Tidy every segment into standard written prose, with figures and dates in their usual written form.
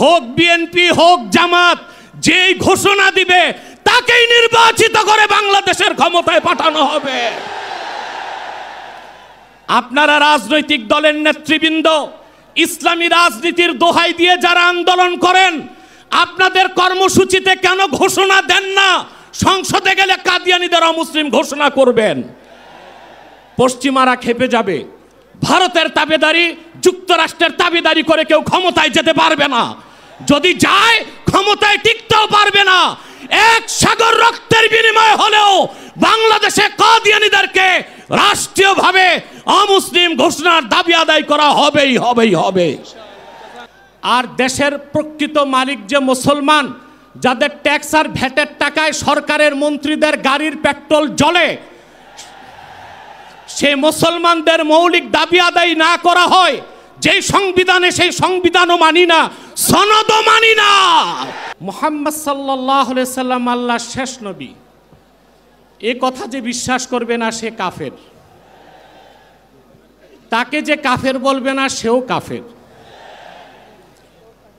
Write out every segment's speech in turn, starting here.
হোক বিএনপি হোক জামাত, যেই ঘোষণা দিবে তাকেই নির্বাচিত করে বাংলাদেশের ক্ষমতায় পাঠানো হবে। আপনারা রাজনৈতিক দলের নেতৃবৃন্দ ইসলামী রাজনীতির দোহাই দিয়ে যারা আন্দোলন করেন, আপনাদের কর্মসূচিতে কেন ঘোষণা দেন না সংসদে গেলে কাদিয়ানীদের অমুসলিম ঘোষণা করবেন? পশ্চিমারা খেপে যাবে। ভারতের তাবেদারি, যুক্তরাষ্ট্রের তাবেদারি করে কেউ ক্ষমতায় যেতে পারবে না। যদি যায় ক্ষমতায় টিকতেও পারবে না। এক সাগর রক্তের বিনিময় হলেও বাংলাদেশে কাদিয়ানীদেরকে রাষ্ট্রীয়ভাবে অমুসলিম ঘোষণার দাবি আদায় করা হবেই হবে। আর দেশের প্রকৃত মালিক যে মুসলমান, যাদের ট্যাক্স আর ভ্যাটের টাকায় সরকারের মন্ত্রীদের গাড়ির পেট্রোল জ্বলে, সেই মুসলমানদের মৌলিক দাবি আদায় না করা হয়, যেই সংবিধানে সেই সংবিধানও মানি না, সনদও মানি না। মুহাম্মদ সাল্লাল্লাহু আলাইহি সাল্লাম আল্লাহর শেষ নবী, এ কথা যে বিশ্বাস করবে না সে কাফের। তাকে যে কাফের বলবে না সেও কাফের।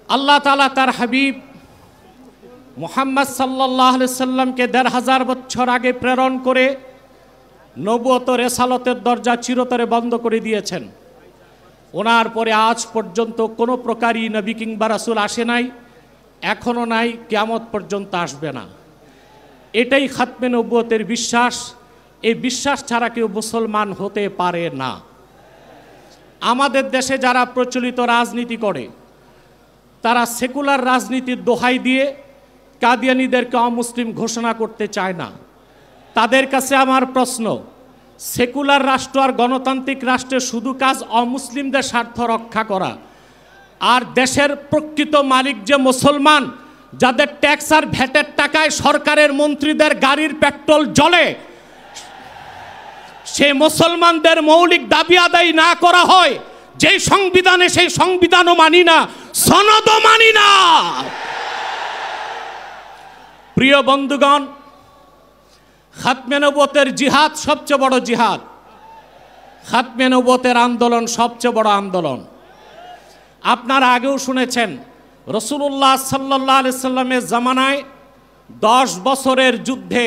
আল্লাহ তাআলা তার হাবিব মুহাম্মদ সাল্লাল্লাহু আলাইহি সাল্লামকে ১৫০০ বছর আগে প্রেরণ করে নবুয়ত রেসালতের দরজা চিরতরে বন্ধ করে দিয়েছেন। ওনার পরে আজ পর্যন্ত কোনো প্রকারই নবী কিংবা রাসূল আসে নাই, এখনও নাই, কিয়ামত পর্যন্ত আসবে না। এটাই খাতমে নবুয়তের বিশ্বাস। এই বিশ্বাস ছাড়া কেউ মুসলমান হতে পারে না। আমাদের দেশে যারা প্রচলিত রাজনীতি করে, তারা সেকুলার রাজনীতির দোহাই দিয়ে কাদিয়ানীদেরকে অমুসলিম ঘোষণা করতে চায় না। তাদের কাছে আমার প্রশ্ন, সেকুলার রাষ্ট্র আর গণতান্ত্রিক রাষ্ট্রের শুধু কাজ অমুসলিমদের স্বার্থ রক্ষা করা, আর দেশের প্রকৃত মালিক যে মুসলমান, যাদের ট্যাক্স আর ভ্যাটের টাকায় সরকারের মন্ত্রীদের গাড়ির পেট্রোল জ্বলে, সেই মুসলমানদের মৌলিক দাবি আদায় না করা হয়, যেই সংবিধানে সেই সংবিধানও মানি না, সনদও মানি না। প্রিয় বন্ধুগণ, খাতমে নবুয়তের জিহাদ সবচেয়ে বড় জিহাদ। খাতমে নবুয়তের আন্দোলন সবচেয়ে বড় আন্দোলন। আপনারা আগেও শুনেছেন, রাসূলুল্লাহ সাল্লাল্লাহু আলাইহি সাল্লামের জামানায় 10 বছরের যুদ্ধে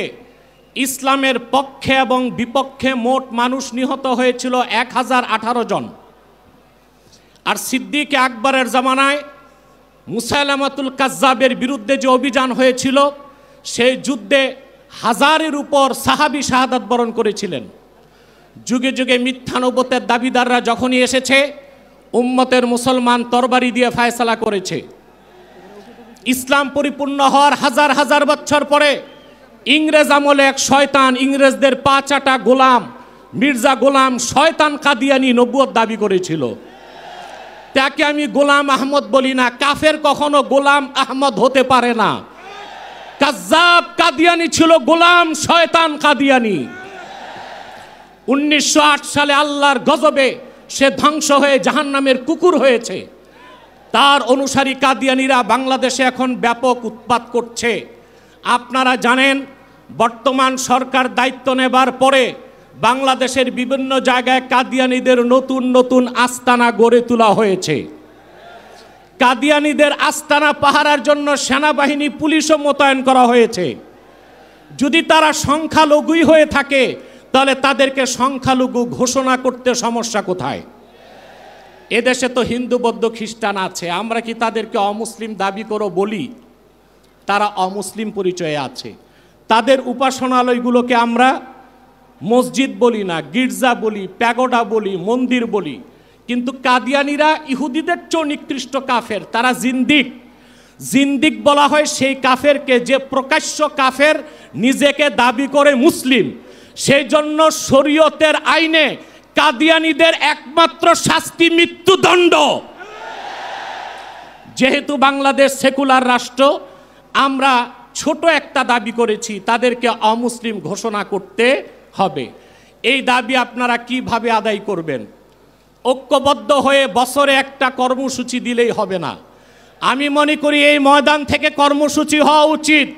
ইসলামের পক্ষে এবং বিপক্ষে মোট মানুষ নিহত হয়েছিল 1018 জন। আর সিদ্দিক আকবরের জামানায় মুসাইলামাতুল কাজ্জাবের বিরুদ্ধে যে অভিযান হয়েছিল, সেই যুদ্ধে 1000-এর উপর সাহাবী শাহাদাত বরণ করেছিলেন। যুগে যুগে মিথ্যা নবুয়তের দাবিদাররা যখনই এসেছে, উম্মতের মুসলমান তরবারি দিয়ে ফায়সালা করেছে। ইসলাম পরিপূর্ণ হওয়ার হাজার হাজার বছর পরে ইংরেজ আমলে এক শয়তান, ইংরেজদের পা চাটা গোলাম, মির্জা গোলাম শয়তান কাদিয়ানি নবুয়ত দাবি করেছিল। তাকে আমি গোলাম আহমদ বলি না। কাফের কখনো গোলাম আহমদ হতে পারে না। কাজ্জাব কাদিয়ানি ছিল গোলাম শয়তান কাদিয়ানি। 1908 সালে আল্লাহর গজবে সে ধ্বংস হয়ে জাহান্নামের কুকুর হয়েছে। তার অনুসারী কাদিয়ানিরা বাংলাদেশে এখন ব্যাপক উৎপাত করছে। আপনারা জানেন, বর্তমান সরকার দায়িত্ব নেবার পরে বাংলাদেশের বিভিন্ন জায়গায় কাদিয়ানীদের নতুন নতুন আস্তানা গড়ে তোলা হয়েছে। কাদিয়ানীদের আস্তানা পাহারার জন্য সেনাবাহিনী, পুলিশও মোতায়েন করা হয়েছে। যদি তারা সংখ্যালঘুই হয়ে থাকে, তাহলে তাদেরকে সংখ্যালঘু ঘোষণা করতে সমস্যা কোথায়? এদেশে তো হিন্দু, বৌদ্ধ, খ্রিস্টান আছে। আমরা কি তাদেরকে অমুসলিম দাবি করে বলি? তারা অমুসলিম পরিচয়ে আছে। তাদের উপাসনালয়গুলোকে আমরা মসজিদ বলি না, গির্জা বলি, প্যাগোডা বলি, মন্দির বলি। কিন্তু কাদিয়ানীরা ইহুদিদের চেয়ে নিকৃষ্ট কাফের। তারা জিন্দিক। জিন্দিক বলা হয় সেই কাফেরকে যে প্রকাশ্য কাফের, নিজেকে দাবি করে মুসলিম। সেই জন্য শরীয়তের আইনে কাদিয়ানীদের একমাত্র শাস্তি মৃত্যুদণ্ড। যেহেতু বাংলাদেশ সেকুলার রাষ্ট্র, আমরা ছোট একটা দাবি করেছি, তাদেরকে অমুসলিম ঘোষণা করতে হবে। এই দাবি আপনারা কিভাবে আদায় করবেন? ঐক্যবদ্ধ হয়ে বছরে একটা কর্মসূচি দিলেই হবে না। আমি মনে করি এই ময়দান থেকে কর্মসূচি হওয়া উচিত।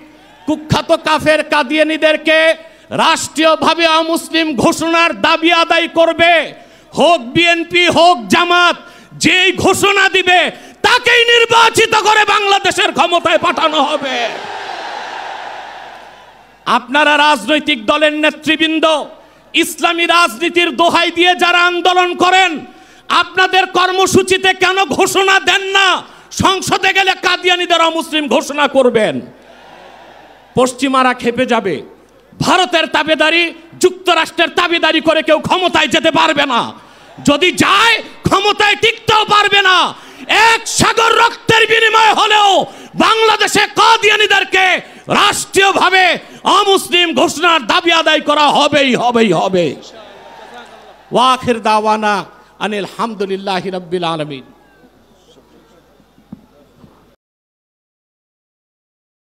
কুখ্যাত কাফের কাদিয়ানীদেরকে রাষ্ট্রীয়ভাবে অমুসলিম ঘোষণার দাবি আদায় করবে। হোক বিএনপি হোক জামাত, যেই ঘোষণা দিবে তাকেই নির্বাচিত করে বাংলাদেশের ক্ষমতায় পাঠানো হবে। আপনারা রাজনৈতিক দলের নেতৃবৃন্দ ইসলামী রাজনীতির দোহাই দিয়ে যারা আন্দোলন করেন, আপনাদের কর্মসূচিতে কেন ঘোষণা দেন না সংসদে গেলে কাদিয়ানীদের অমুসলিম ঘোষণা করবেন? পশ্চিমারা খেপে যাবে। ভারতের তাবেদারি, যুক্তরাষ্ট্রের তাবেদারি করে কেউ ক্ষমতায় যেতে পারবে না। যদি যায় ক্ষমতায় টিকতেও পারবে না। এক সাগর রক্তের বিনিময়ে হলেও বাংলাদেশে কাদিয়ানীদেরকে রাষ্ট্রীয়ভাবে অমুসলিম ঘোষণার দাবি আদায় করা হবেই হবে। ওয়া আখির দাওয়ানা আনিল হামদুলিল্লাহি রাব্বিল আলামিন।